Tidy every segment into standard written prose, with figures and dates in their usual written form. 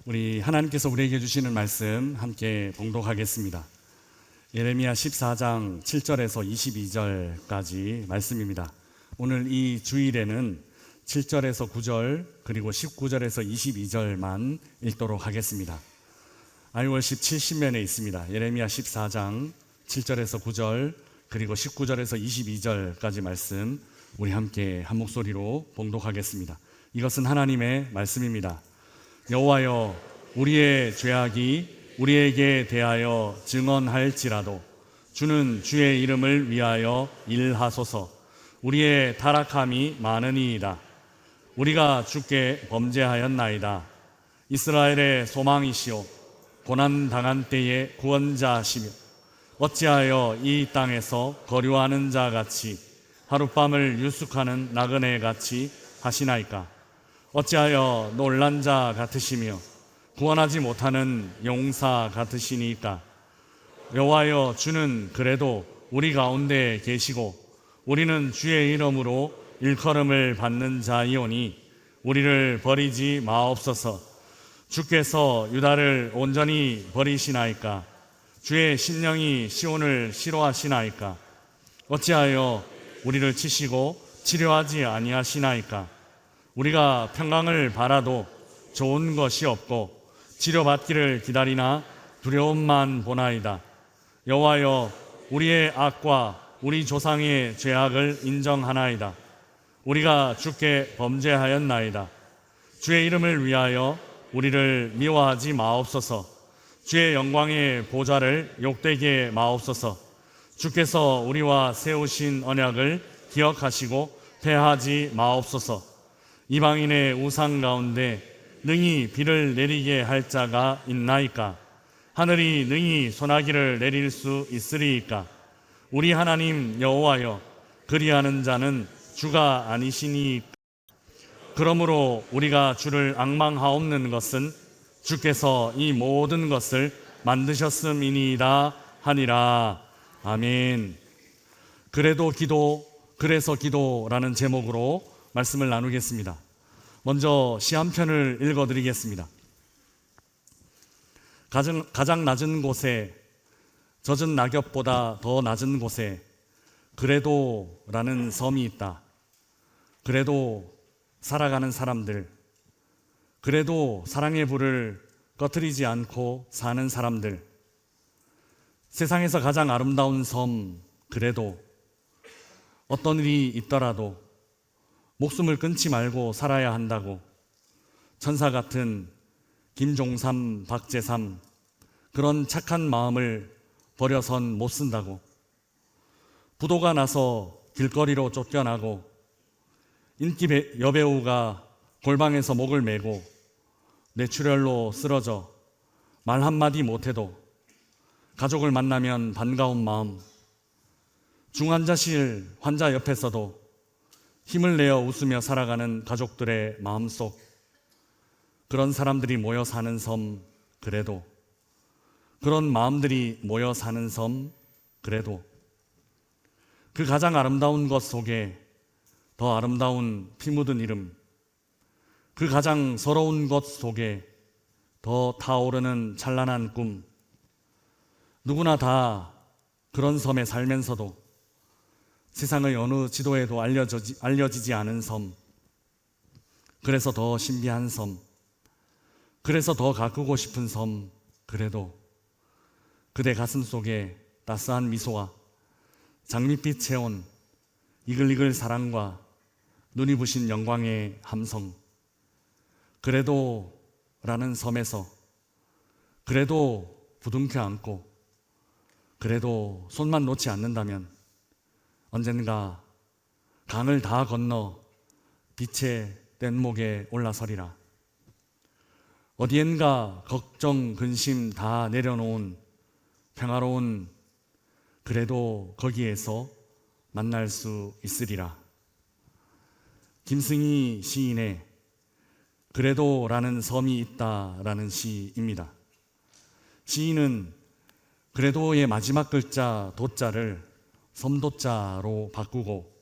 우리 하나님께서 우리에게 주시는 말씀 함께 봉독하겠습니다. 예레미야 14장 7절에서 22절까지 말씀입니다. 오늘 이 주일에는 7절에서 9절 그리고 19절에서 22절만 읽도록 하겠습니다. 아이월십 70면에 있습니다. 예레미야 14장 7절에서 9절 그리고 19절에서 22절까지 말씀 우리 함께 한 목소리로 봉독하겠습니다. 이것은 하나님의 말씀입니다. 여호와여, 우리의 죄악이 우리에게 대하여 증언할지라도 주는 주의 이름을 위하여 일하소서. 우리의 타락함이 많으니이다. 우리가 주께 범죄하였나이다. 이스라엘의 소망이시오 고난당한 때의 구원자시며 어찌하여 이 땅에서 거류하는 자같이 하룻밤을 유숙하는 나그네같이 하시나이까. 어찌하여 놀란 자 같으시며 구원하지 못하는 용사 같으시니까. 여호와여, 주는 그래도 우리 가운데 계시고 우리는 주의 이름으로 일컬음을 받는 자이오니 우리를 버리지 마옵소서. 주께서 유다를 온전히 버리시나이까. 주의 심령이 시온을 싫어하시나이까. 어찌하여 우리를 치시고 치료하지 아니하시나이까. 우리가 평강을 바라도 좋은 것이 없고 치료받기를 기다리나 두려움만 보나이다. 여호와여, 우리의 악과 우리 조상의 죄악을 인정하나이다. 우리가 주께 범죄하였나이다. 주의 이름을 위하여 우리를 미워하지 마옵소서. 주의 영광의 보좌를 욕되게 마옵소서. 주께서 우리와 세우신 언약을 기억하시고 패하지 마옵소서. 이방인의 우상 가운데 능히 비를 내리게 할 자가 있나이까. 하늘이 능히 소나기를 내릴 수 있으리이까. 우리 하나님 여호와여, 그리하는 자는 주가 아니시니이까. 그러므로 우리가 주를 앙망하옵는 것은 주께서 이 모든 것을 만드셨음이니이다 하니라. 아멘. 그래서 기도라는 제목으로 말씀을 나누겠습니다. 먼저 시 한 편을 읽어드리겠습니다. 가장 낮은 곳에, 젖은 낙엽보다 더 낮은 곳에 그래도라는 섬이 있다. 그래도 살아가는 사람들, 그래도 사랑의 불을 꺼트리지 않고 사는 사람들, 세상에서 가장 아름다운 섬, 그래도 어떤 일이 있더라도 목숨을 끊지 말고 살아야 한다고 천사 같은 김종삼, 박재삼, 그런 착한 마음을 버려선 못 쓴다고, 부도가 나서 길거리로 쫓겨나고 인기 여배우가 골방에서 목을 메고 뇌출혈로 쓰러져 말 한마디 못해도 가족을 만나면 반가운 마음, 중환자실 환자 옆에서도 힘을 내어 웃으며 살아가는 가족들의 마음속, 그런 사람들이 모여 사는 섬, 그래도, 그런 마음들이 모여 사는 섬, 그래도, 그 가장 아름다운 것 속에 더 아름다운 피 묻은 이름, 그 가장 서러운 것 속에 더 타오르는 찬란한 꿈, 누구나 다 그런 섬에 살면서도 세상의 어느 지도에도 알려지지 않은 섬, 그래서 더 신비한 섬, 그래서 더 가꾸고 싶은 섬, 그래도 그대 가슴 속에 따스한 미소와 장밋빛 체온, 이글이글 사랑과 눈이 부신 영광의 함성, 그래도 라는 섬에서 그래도 부둥켜 안고 그래도 손만 놓지 않는다면 언젠가 강을 다 건너 빛의 뗏목에 올라서리라. 어디엔가 걱정, 근심 다 내려놓은 평화로운 그래도 거기에서 만날 수 있으리라. 김승희 시인의 그래도라는 섬이 있다라는 시입니다. 시인은 그래도의 마지막 글자 도자를 섬도자로 바꾸고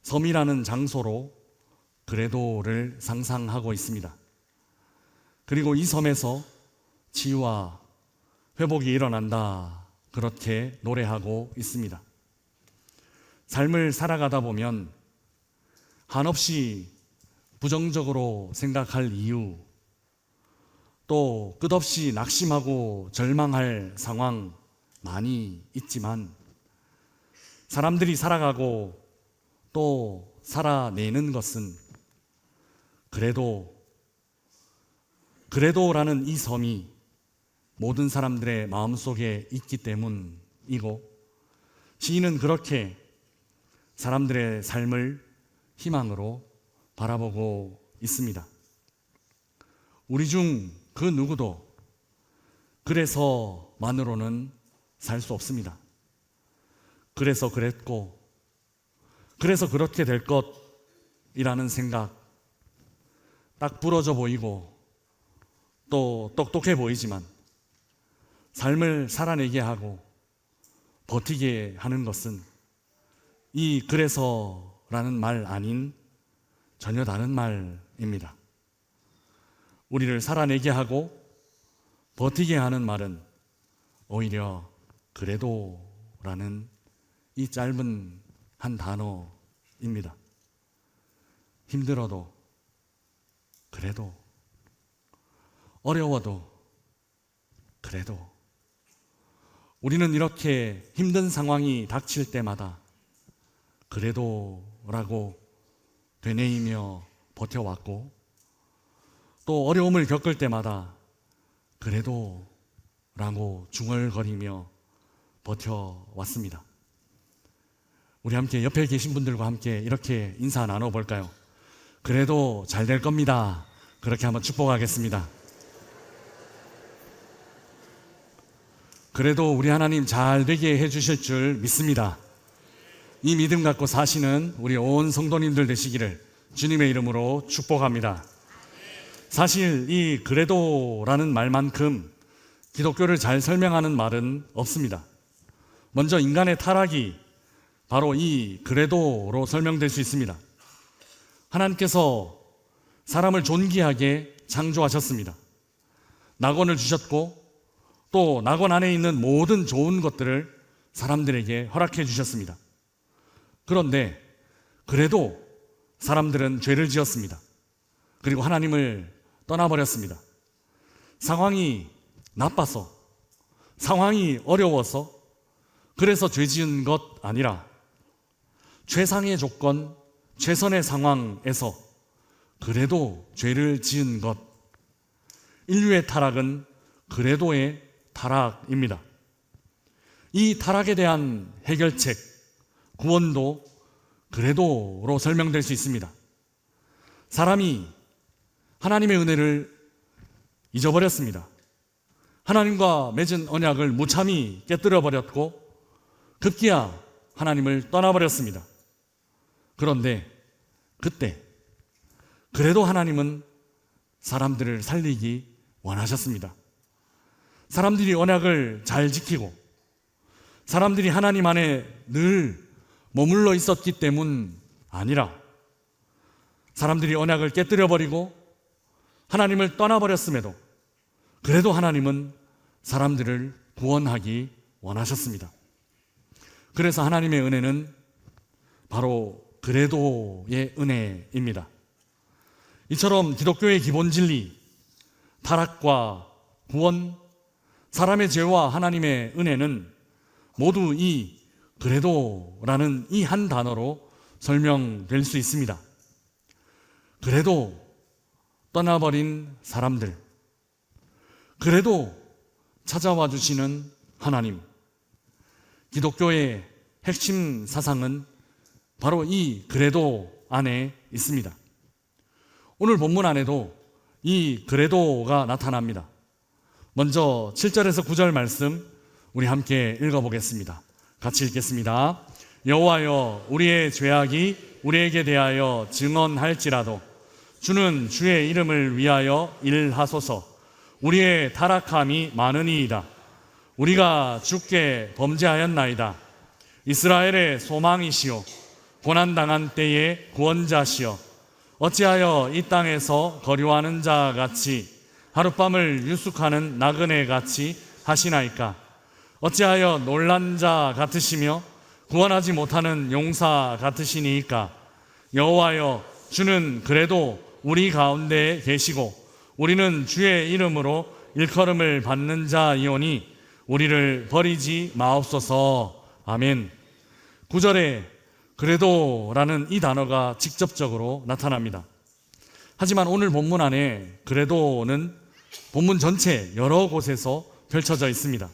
섬이라는 장소로 그래도를 상상하고 있습니다. 그리고 이 섬에서 치유와 회복이 일어난다, 그렇게 노래하고 있습니다. 삶을 살아가다 보면 한없이 부정적으로 생각할 이유, 또 끝없이 낙심하고 절망할 상황 많이 있지만, 사람들이 살아가고 또 살아내는 것은 그래도라는 이 섬이 모든 사람들의 마음속에 있기 때문이고, 시인은 그렇게 사람들의 삶을 희망으로 바라보고 있습니다. 우리 중 그 누구도 그래서만으로는 살 수 없습니다. 그래서 그랬고, 그래서 그렇게 될 것이라는 생각, 딱 부러져 보이고 또 똑똑해 보이지만, 삶을 살아내게 하고 버티게 하는 것은 이 그래서라는 말 아닌 전혀 다른 말입니다. 우리를 살아내게 하고 버티게 하는 말은 오히려 그래도라는 이 짧은 한 단어입니다. 힘들어도, 그래도, 어려워도, 그래도. 우리는 이렇게 힘든 상황이 닥칠 때마다 그래도라고 되뇌이며 버텨왔고, 또 어려움을 겪을 때마다 그래도라고 중얼거리며 버텨왔습니다. 우리 함께 옆에 계신 분들과 함께 이렇게 인사 나눠볼까요? 그래도 잘 될 겁니다. 그렇게 한번 축복하겠습니다. 그래도 우리 하나님 잘 되게 해주실 줄 믿습니다. 이 믿음 갖고 사시는 우리 온 성도님들 되시기를 주님의 이름으로 축복합니다. 사실 이 그래도라는 말만큼 기독교를 잘 설명하는 말은 없습니다. 먼저 인간의 타락이 바로 이 그래도로 설명될 수 있습니다. 하나님께서 사람을 존귀하게 창조하셨습니다. 낙원을 주셨고, 또 낙원 안에 있는 모든 좋은 것들을 사람들에게 허락해 주셨습니다. 그런데 그래도 사람들은 죄를 지었습니다. 그리고 하나님을 떠나버렸습니다. 상황이 나빠서, 상황이 어려워서, 그래서 죄 지은 것 아니라 최상의 조건, 최선의 상황에서 그래도 죄를 지은 것. 인류의 타락은 그래도의 타락입니다. 이 타락에 대한 해결책, 구원도 그래도로 설명될 수 있습니다. 사람이 하나님의 은혜를 잊어버렸습니다. 하나님과 맺은 언약을 무참히 깨뜨려버렸고, 급기야 하나님을 떠나버렸습니다. 그런데 그때 그래도 하나님은 사람들을 살리기 원하셨습니다. 사람들이 언약을 잘 지키고 사람들이 하나님 안에 늘 머물러 있었기 때문 아니라, 사람들이 언약을 깨뜨려버리고 하나님을 떠나버렸음에도 그래도 하나님은 사람들을 구원하기 원하셨습니다. 그래서 하나님의 은혜는 바로 그래도의 은혜입니다. 이처럼 기독교의 기본 진리, 타락과 구원, 사람의 죄와 하나님의 은혜는 모두 이 그래도라는 이 한 단어로 설명될 수 있습니다. 그래도 떠나버린 사람들, 그래도 찾아와 주시는 하나님. 기독교의 핵심 사상은 바로 이 그래도 안에 있습니다. 오늘 본문 안에도 이 그래도가 나타납니다. 먼저 7절에서 9절 말씀 우리 함께 읽어보겠습니다. 같이 읽겠습니다. 여호와여, 우리의 죄악이 우리에게 대하여 증언할지라도 주는 주의 이름을 위하여 일하소서. 우리의 타락함이 많으니이다. 우리가 주께 범죄하였나이다. 이스라엘의 소망이시오, 고난당한 때의 구원자시여, 어찌하여 이 땅에서 거류하는 자 같이 하룻밤을 유숙하는 나그네 같이 하시나이까? 어찌하여 놀란 자 같으시며 구원하지 못하는 용사 같으시니이까? 여호와여, 주는 그래도 우리 가운데 계시고 우리는 주의 이름으로 일컬음을 받는 자이오니 우리를 버리지 마옵소서. 아멘. 9절에 그래도라는 이 단어가 직접적으로 나타납니다. 하지만 오늘 본문 안에 그래도는 본문 전체 여러 곳에서 펼쳐져 있습니다.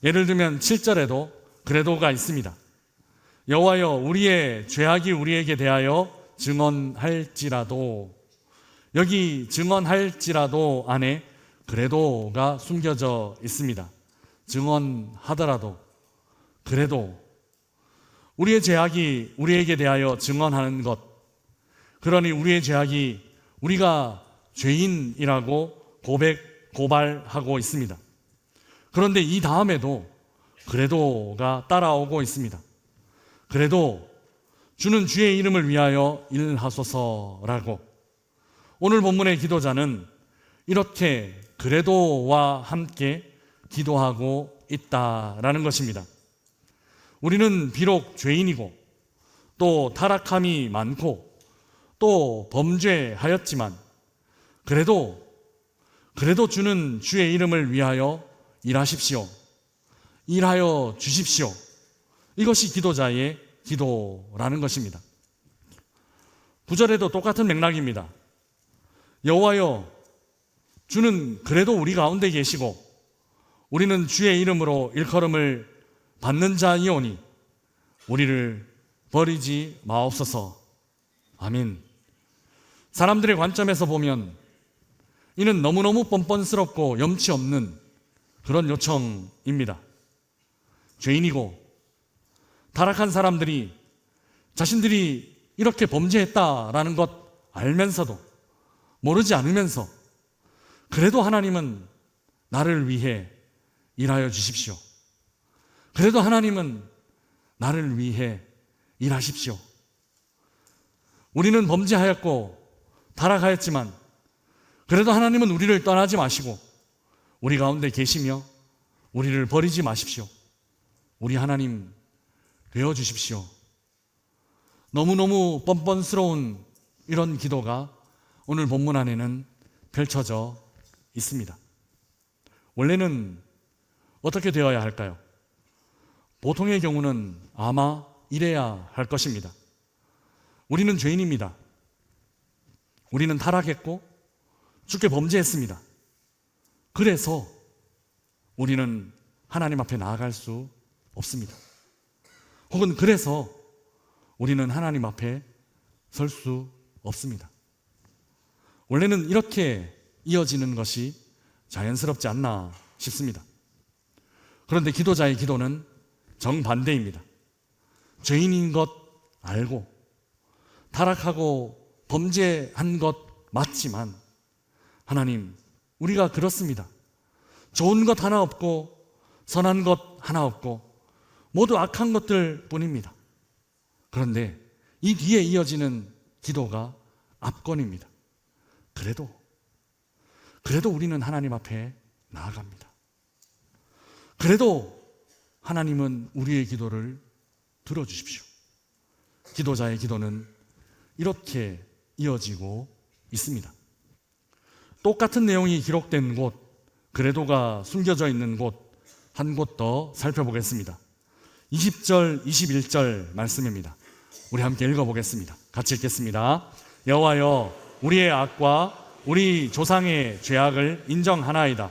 예를 들면 7절에도 그래도가 있습니다. 여호와여, 우리의 죄악이 우리에게 대하여 증언할지라도, 여기 증언할지라도 안에 그래도가 숨겨져 있습니다. 증언하더라도, 그래도 우리의 죄악이 우리에게 대하여 증언하는 것, 그러니 우리의 죄악이 우리가 죄인이라고 고발하고 있습니다. 그런데 이 다음에도 그래도가 따라오고 있습니다. 그래도 주는 주의 이름을 위하여 일하소서라고. 오늘 본문의 기도자는 이렇게 그래도와 함께 기도하고 있다라는 것입니다. 우리는 비록 죄인이고 또 타락함이 많고 또 범죄하였지만 그래도 주는 주의 이름을 위하여 일하십시오. 일하여 주십시오. 이것이 기도자의 기도라는 것입니다. 9절에도 똑같은 맥락입니다. 여호와여, 주는 그래도 우리 가운데 계시고 우리는 주의 이름으로 일컬음을 받는 자이오니 우리를 버리지 마옵소서. 아멘. 사람들의 관점에서 보면 이는 너무너무 뻔뻔스럽고 염치 없는 그런 요청입니다. 죄인이고 타락한 사람들이 자신들이 이렇게 범죄했다라는 것 알면서도, 모르지 않으면서 그래도 하나님은 나를 위해 일하여 주십시오. 그래도 하나님은 나를 위해 일하십시오. 우리는 범죄하였고 타락하였지만 그래도 하나님은 우리를 떠나지 마시고 우리 가운데 계시며 우리를 버리지 마십시오. 우리 하나님 되어 주십시오. 너무너무 뻔뻔스러운 이런 기도가 오늘 본문 안에는 펼쳐져 있습니다. 원래는 어떻게 되어야 할까요? 보통의 경우는 아마 이래야 할 것입니다. 우리는 죄인입니다. 우리는 타락했고 주께 범죄했습니다. 그래서 우리는 하나님 앞에 나아갈 수 없습니다. 혹은 그래서 우리는 하나님 앞에 설 수 없습니다. 원래는 이렇게 이어지는 것이 자연스럽지 않나 싶습니다. 그런데 기도자의 기도는 정반대입니다. 죄인인 것 알고 타락하고 범죄한 것 맞지만 하나님, 우리가 그렇습니다. 좋은 것 하나 없고 선한 것 하나 없고 모두 악한 것들 뿐입니다. 그런데 이 뒤에 이어지는 기도가 압권입니다. 그래도 우리는 하나님 앞에 나아갑니다. 그래도 하나님은 우리의 기도를 들어주십시오. 기도자의 기도는 이렇게 이어지고 있습니다. 똑같은 내용이 기록된 곳, 그래도가 숨겨져 있는 곳 한 곳 더 살펴보겠습니다. 20절, 21절 말씀입니다. 우리 함께 읽어보겠습니다. 같이 읽겠습니다. 여호와여, 우리의 악과 우리 조상의 죄악을 인정하나이다.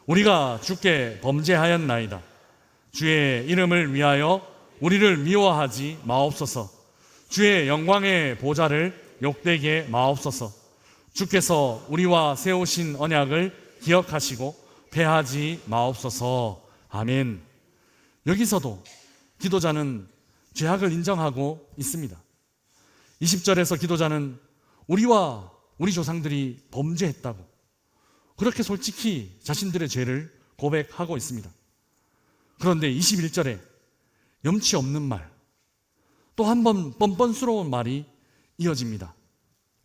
우리가 주께 범죄하였나이다. 주의 이름을 위하여 우리를 미워하지 마옵소서. 주의 영광의 보좌를 욕되게 마옵소서. 주께서 우리와 세우신 언약을 기억하시고 패하지 마옵소서. 아멘. 여기서도 기도자는 죄악을 인정하고 있습니다. 20절에서 기도자는 우리와 우리 조상들이 범죄했다고 그렇게 솔직히 자신들의 죄를 고백하고 있습니다. 그런데 21절에 염치 없는 말, 또 한 번 뻔뻔스러운 말이 이어집니다.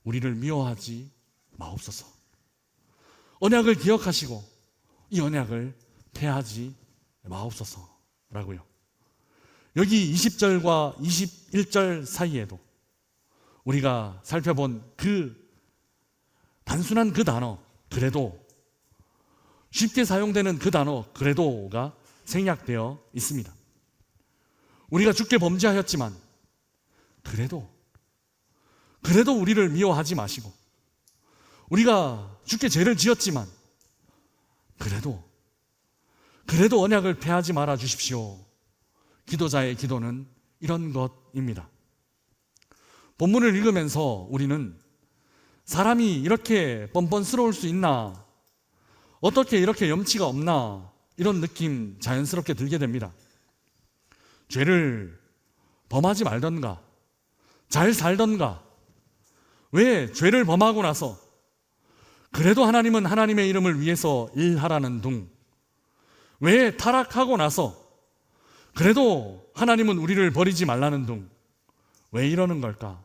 우리를 미워하지 마옵소서. 언약을 기억하시고 이 언약을 폐하지 마옵소서라고요. 여기 20절과 21절 사이에도 우리가 살펴본 그 단순한 그 단어, 그래도, 쉽게 사용되는 그 단어 그래도가 생략되어 있습니다. 우리가 주께 범죄하였지만 그래도 우리를 미워하지 마시고, 우리가 주께 죄를 지었지만 그래도 언약을 폐하지 말아 주십시오. 기도자의 기도는 이런 것입니다. 본문을 읽으면서 우리는 사람이 이렇게 뻔뻔스러울 수 있나, 어떻게 이렇게 염치가 없나, 이런 느낌 자연스럽게 들게 됩니다. 죄를 범하지 말던가, 잘 살던가, 왜 죄를 범하고 나서 그래도 하나님은 하나님의 이름을 위해서 일하라는 둥, 왜 타락하고 나서 그래도 하나님은 우리를 버리지 말라는 둥, 왜 이러는 걸까?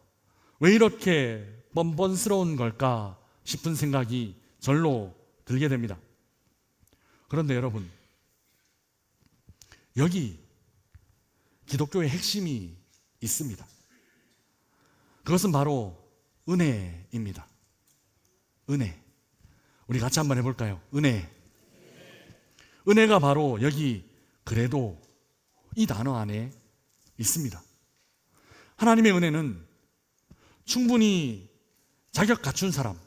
왜 이렇게 뻔뻔스러운 걸까 싶은 생각이 절로 들게 됩니다. 그런데 여러분, 여기 기독교의 핵심이 있습니다. 그것은 바로 은혜입니다. 은혜. 우리 같이 한번 해볼까요? 은혜. 은혜가 바로 여기 그래도 이 단어 안에 있습니다. 하나님의 은혜는 충분히 자격 갖춘 사람,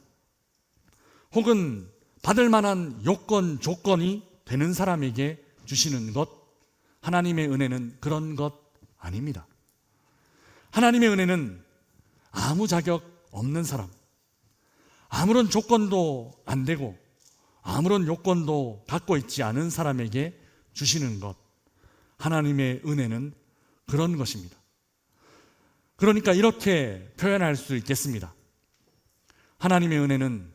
혹은 받을 만한 요건, 조건이 되는 사람에게 주시는 것, 하나님의 은혜는 그런 것 아닙니다. 하나님의 은혜는 아무 자격 없는 사람, 아무런 조건도 안 되고 아무런 요건도 갖고 있지 않은 사람에게 주시는 것, 하나님의 은혜는 그런 것입니다. 그러니까 이렇게 표현할 수 있겠습니다. 하나님의 은혜는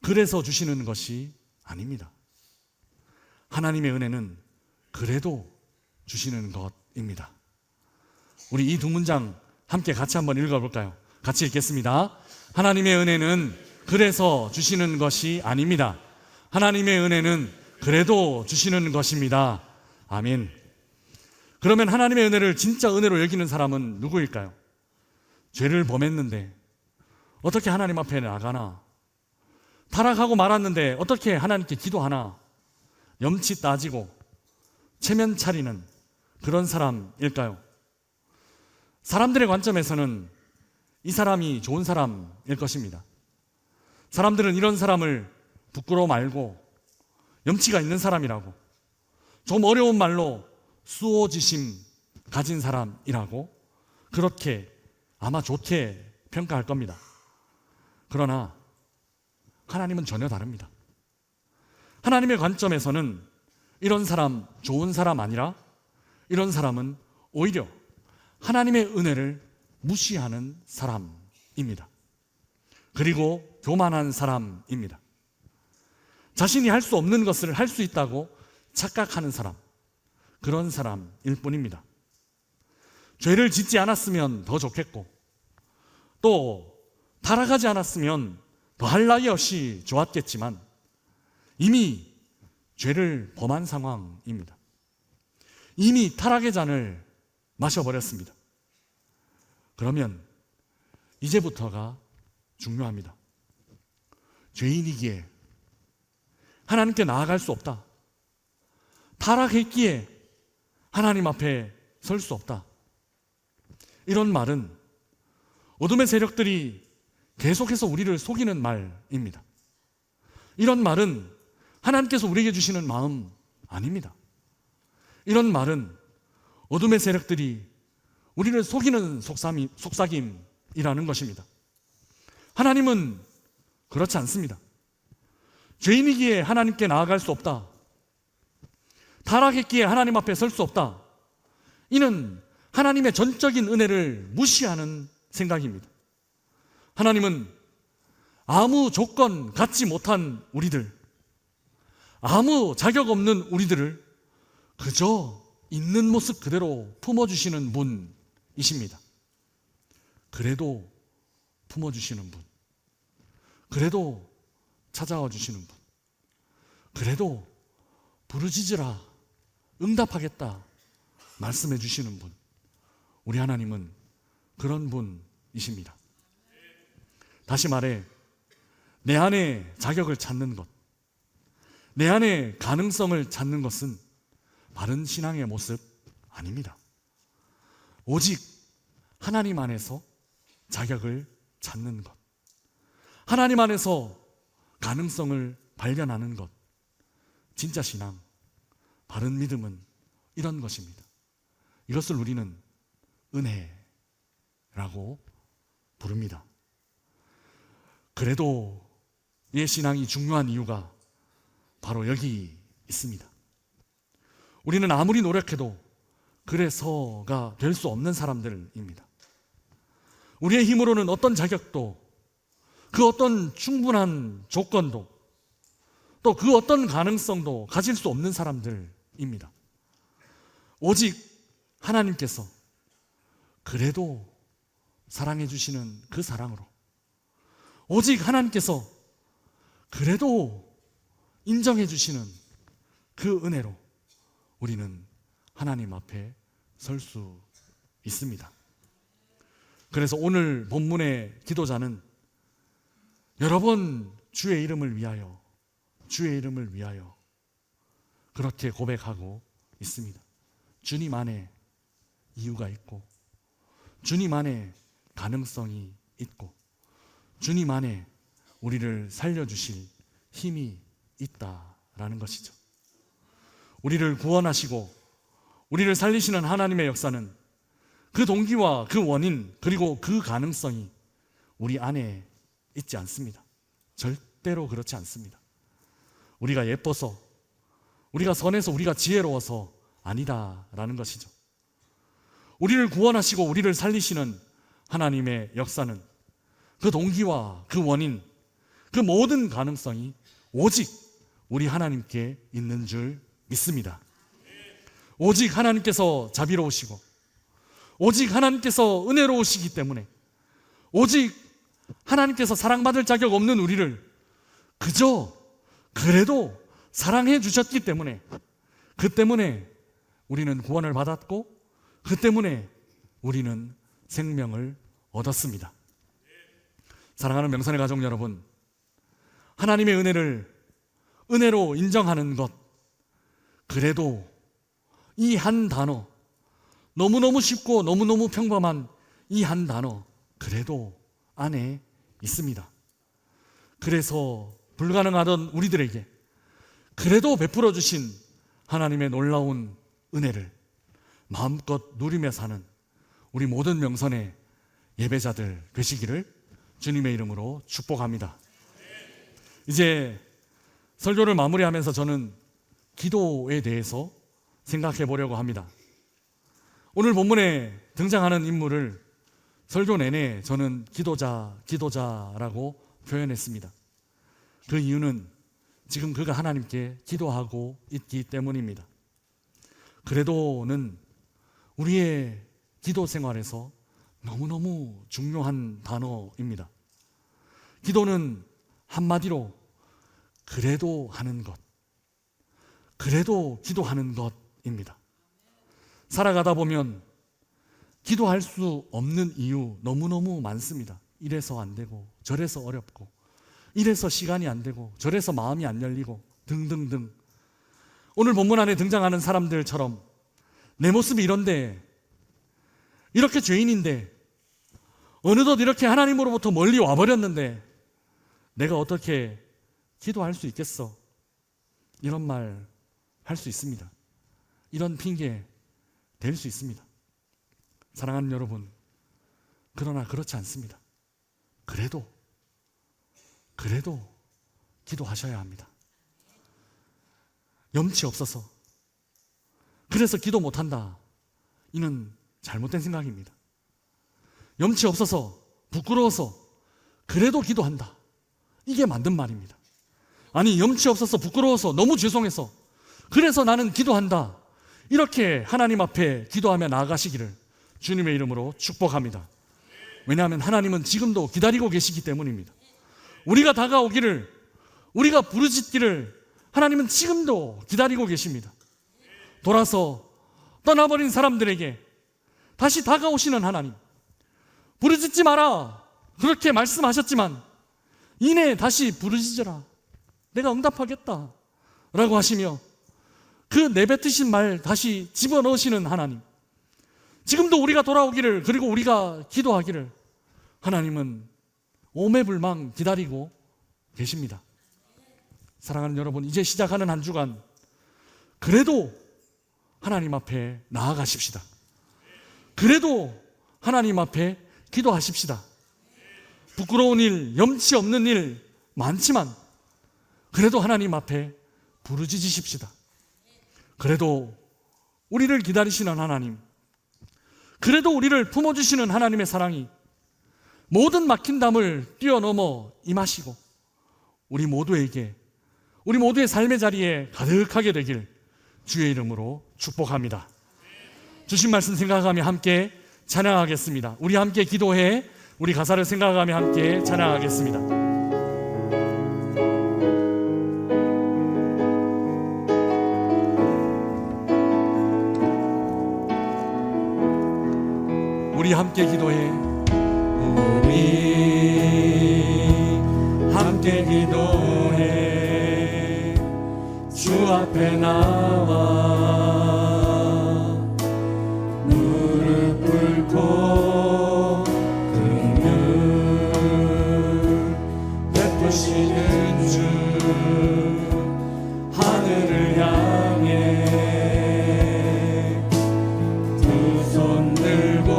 그래서 주시는 것이 아닙니다. 하나님의 은혜는 그래도 주시는 것입니다. 우리 이 두 문장 함께 같이 한번 읽어볼까요? 같이 읽겠습니다. 하나님의 은혜는 그래서 주시는 것이 아닙니다. 하나님의 은혜는 그래도 주시는 것입니다. 아멘. 그러면 하나님의 은혜를 진짜 은혜로 여기는 사람은 누구일까요? 죄를 범했는데 어떻게 하나님 앞에 나가나? 타락하고 말았는데 어떻게 하나님께 기도하나? 염치 따지고 체면 차리는 그런 사람일까요? 사람들의 관점에서는 이 사람이 좋은 사람일 것입니다. 사람들은 이런 사람을 부끄러워 말고 염치가 있는 사람이라고, 좀 어려운 말로 수호지심 가진 사람이라고 그렇게 아마 좋게 평가할 겁니다. 그러나 하나님은 전혀 다릅니다. 하나님의 관점에서는 이런 사람 좋은 사람 아니라 이런 사람은 오히려 하나님의 은혜를 무시하는 사람입니다. 그리고 교만한 사람입니다. 자신이 할 수 없는 것을 할 수 있다고 착각하는 사람, 그런 사람일 뿐입니다. 죄를 짓지 않았으면 더 좋겠고, 또 타락하지 않았으면 더 할 나위 없이 좋았겠지만 이미 죄를 범한 상황입니다. 이미 타락의 잔을 마셔버렸습니다. 그러면 이제부터가 중요합니다. 죄인이기에 하나님께 나아갈 수 없다, 타락했기에 하나님 앞에 설 수 없다, 이런 말은 어둠의 세력들이 계속해서 우리를 속이는 말입니다. 이런 말은 하나님께서 우리에게 주시는 마음 아닙니다. 이런 말은 어둠의 세력들이 우리를 속이는 속삭임이라는 것입니다. 하나님은 그렇지 않습니다. 죄인이기에 하나님께 나아갈 수 없다, 타락했기에 하나님 앞에 설 수 없다, 이는 하나님의 전적인 은혜를 무시하는 생각입니다. 하나님은 아무 조건 갖지 못한 우리들, 아무 자격 없는 우리들을 그저 있는 모습 그대로 품어주시는 분이십니다. 그래도 품어주시는 분, 그래도 찾아와 주시는 분, 그래도 부르짖으라 응답하겠다 말씀해 주시는 분, 우리 하나님은 그런 분이십니다. 다시 말해, 내 안에 자격을 찾는 것, 내 안에 가능성을 찾는 것은 바른 신앙의 모습 아닙니다. 오직 하나님 안에서 자격을 찾는 것, 하나님 안에서 가능성을 발견하는 것, 진짜 신앙, 바른 믿음은 이런 것입니다. 이것을 우리는 은혜라고 부릅니다. 그래도 이 신앙이 중요한 이유가 바로 여기 있습니다. 우리는 아무리 노력해도 그래서가 될 수 없는 사람들입니다. 우리의 힘으로는 어떤 자격도, 그 어떤 충분한 조건도, 또 그 어떤 가능성도 가질 수 없는 사람들입니다. 오직 하나님께서 그래도 사랑해 주시는 그 사랑으로, 오직 하나님께서 그래도 인정해 주시는 그 은혜로 우리는 하나님 앞에 설 수 있습니다. 그래서 오늘 본문의 기도자는 여러 번 주의 이름을 위하여, 주의 이름을 위하여 그렇게 고백하고 있습니다. 주님 안에 이유가 있고, 주님 안에 가능성이 있고, 주님 안에 우리를 살려주실 힘이 있다라는 것이죠. 우리를 구원하시고 우리를 살리시는 하나님의 역사는 그 동기와 그 원인, 그리고 그 가능성이 우리 안에 있지 않습니다. 절대로 그렇지 않습니다. 우리가 예뻐서, 우리가 선해서, 우리가 지혜로워서 아니다라는 것이죠. 우리를 구원하시고 우리를 살리시는 하나님의 역사는 그 동기와 그 원인, 그 모든 가능성이 오직 우리 하나님께 있는 줄 믿습니다. 오직 하나님께서 자비로우시고, 오직 하나님께서 은혜로우시기 때문에, 오직 하나님께서 사랑받을 자격 없는 우리를 그저 그래도 사랑해 주셨기 때문에, 그 때문에 우리는 구원을 받았고, 그 때문에 우리는 생명을 얻었습니다. 사랑하는 명선의 가족 여러분, 하나님의 은혜를 은혜로 인정하는 것, 그래도 이 한 단어, 너무너무 쉽고 너무너무 평범한 이 한 단어, 그래도 안에 있습니다. 그래서 불가능하던 우리들에게 그래도 베풀어 주신 하나님의 놀라운 은혜를 마음껏 누리며 사는 우리 모든 명선의 예배자들 되시기를 주님의 이름으로 축복합니다. 이제 설교를 마무리하면서 저는 기도에 대해서 생각해 보려고 합니다. 오늘 본문에 등장하는 인물을 설교 내내 저는 기도자라고 표현했습니다. 그 이유는 지금 그가 하나님께 기도하고 있기 때문입니다. 그래도는 우리의 기도 생활에서 너무너무 중요한 단어입니다. 기도는 한마디로 그래도 하는 것, 그래도 기도하는 것입니다. 살아가다 보면 기도할 수 없는 이유 너무너무 많습니다. 이래서 안 되고, 저래서 어렵고, 이래서 시간이 안 되고, 저래서 마음이 안 열리고, 등등등. 오늘 본문 안에 등장하는 사람들처럼 내 모습이 이런데, 이렇게 죄인인데, 어느덧 이렇게 하나님으로부터 멀리 와버렸는데 내가 어떻게 기도할 수 있겠어? 이런 말 할 수 있습니다. 이런 핑계 댈 수 있습니다. 사랑하는 여러분, 그러나 그렇지 않습니다. 그래도 기도하셔야 합니다. 염치 없어서, 그래서 기도 못한다, 이는 잘못된 생각입니다. 염치 없어서, 부끄러워서 그래도 기도한다, 이게 맞는 말입니다. 아니, 염치 없어서, 부끄러워서, 너무 죄송해서 그래서 나는 기도한다, 이렇게 하나님 앞에 기도하며 나아가시기를 주님의 이름으로 축복합니다. 왜냐하면 하나님은 지금도 기다리고 계시기 때문입니다. 우리가 다가오기를, 우리가 부르짖기를 하나님은 지금도 기다리고 계십니다. 돌아서 떠나버린 사람들에게 다시 다가오시는 하나님, 부르짖지 마라 그렇게 말씀하셨지만 이내 다시 부르짖어라, 내가 응답하겠다 라고 하시며 그 내뱉으신 말 다시 집어넣으시는 하나님, 지금도 우리가 돌아오기를, 그리고 우리가 기도하기를 하나님은 오매불망 기다리고 계십니다. 사랑하는 여러분, 이제 시작하는 한 주간 그래도 하나님 앞에 나아가십시다. 그래도 하나님 앞에 기도하십시다. 부끄러운 일, 염치 없는 일 많지만 그래도 하나님 앞에 부르짖으십시다. 그래도 우리를 기다리시는 하나님, 그래도 우리를 품어주시는 하나님의 사랑이 모든 막힌 담을 뛰어넘어 임하시고 우리 모두의 삶의 자리에 가득하게 되길 주의 이름으로 축복합니다. 주신 말씀 생각하며 함께 찬양하겠습니다. 우리 함께 기도해 우리 가사를 생각하며 함께 찬양하겠습니다. 우리 함께 기도해, 우리 함께 기도해, 주 앞에 나와 무릎 꿇고 긍휼 베푸시는 주 하늘을 향해 두 손 들고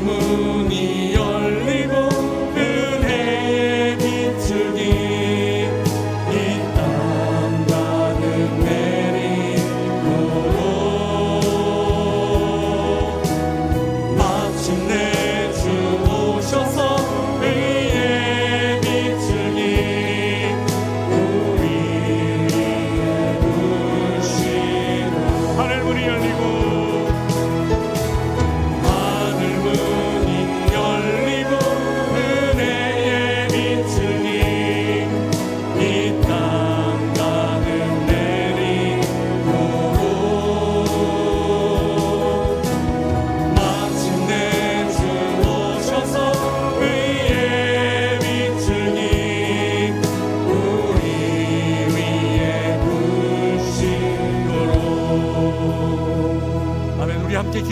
문이 열리고 은혜의 비추기 이 땅 가득 내리도록 마침내 주 오셔서 의의 비추기 우리 위에 부으시고 하늘문이 열리고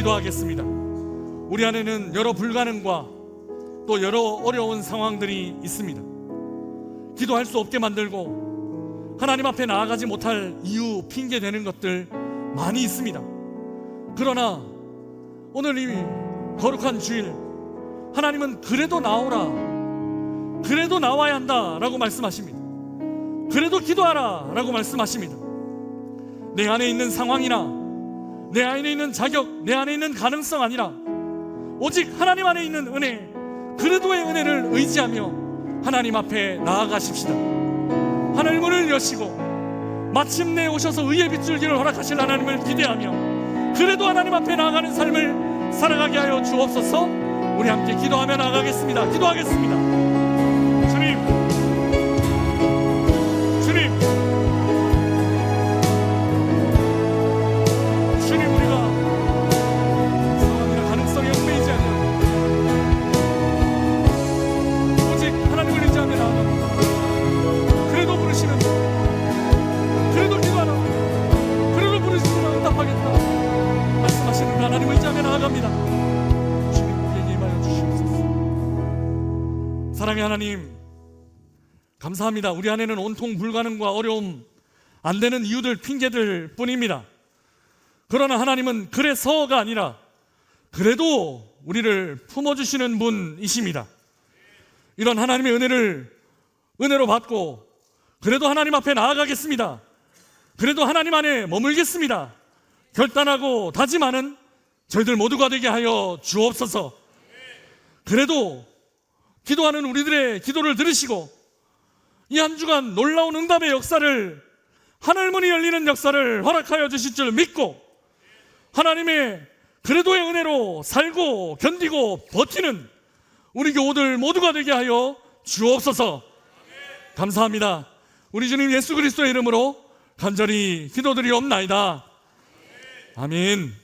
기도하겠습니다. 우리 안에는 여러 불가능과 또 여러 어려운 상황들이 있습니다. 기도할 수 없게 만들고 하나님 앞에 나아가지 못할 이유, 핑계 되는 것들 많이 있습니다. 그러나 오늘 이 거룩한 주일 하나님은 그래도 나오라, 그래도 나와야 한다 라고 말씀하십니다. 그래도 기도하라 라고 말씀하십니다. 내 안에 있는 상황이나 내 안에 있는 자격, 내 안에 있는 가능성 아니라 오직 하나님 안에 있는 은혜, 그래도의 은혜를 의지하며 하나님 앞에 나아가십시다. 하늘 문을 여시고 마침내 오셔서 의의 빗줄기를 허락하실 하나님을 기대하며 그래도 하나님 앞에 나아가는 삶을 살아가게 하여 주옵소서. 우리 함께 기도하며 나아가겠습니다. 기도하겠습니다. 주님, 우리가 상황이나 가능성에 얽매이지 않는 오직 하나님을 의지하며 나아갑니다. 그래도 부르시는, 그래도 기도하라, 그래도 부르시면 응답하겠다 말씀하시는 그 하나님을 의지하며 나아갑니다. 주님, 우리에게 임하여 주시옵소서. 사랑의 하나님, 감사합니다. 우리 안에는 온통 불가능과 어려움, 안 되는 이유들, 핑계들 뿐입니다. 그러나 하나님은 그래서가 아니라 그래도 우리를 품어주시는 분이십니다. 이런 하나님의 은혜로 받고 그래도 하나님 앞에 나아가겠습니다. 그래도 하나님 안에 머물겠습니다. 결단하고 다짐하는 저희들 모두가 되게 하여 주옵소서. 그래도 기도하는 우리들의 기도를 들으시고 이 한 주간 놀라운 응답의 역사를, 하늘문이 열리는 역사를 허락하여 주실 줄 믿고 하나님의 그래도의 은혜로 살고 견디고 버티는 우리 교우들 모두가 되게 하여 주옵소서. 감사합니다. 우리 주님 예수 그리스도의 이름으로 간절히 기도드리옵나이다. 아멘.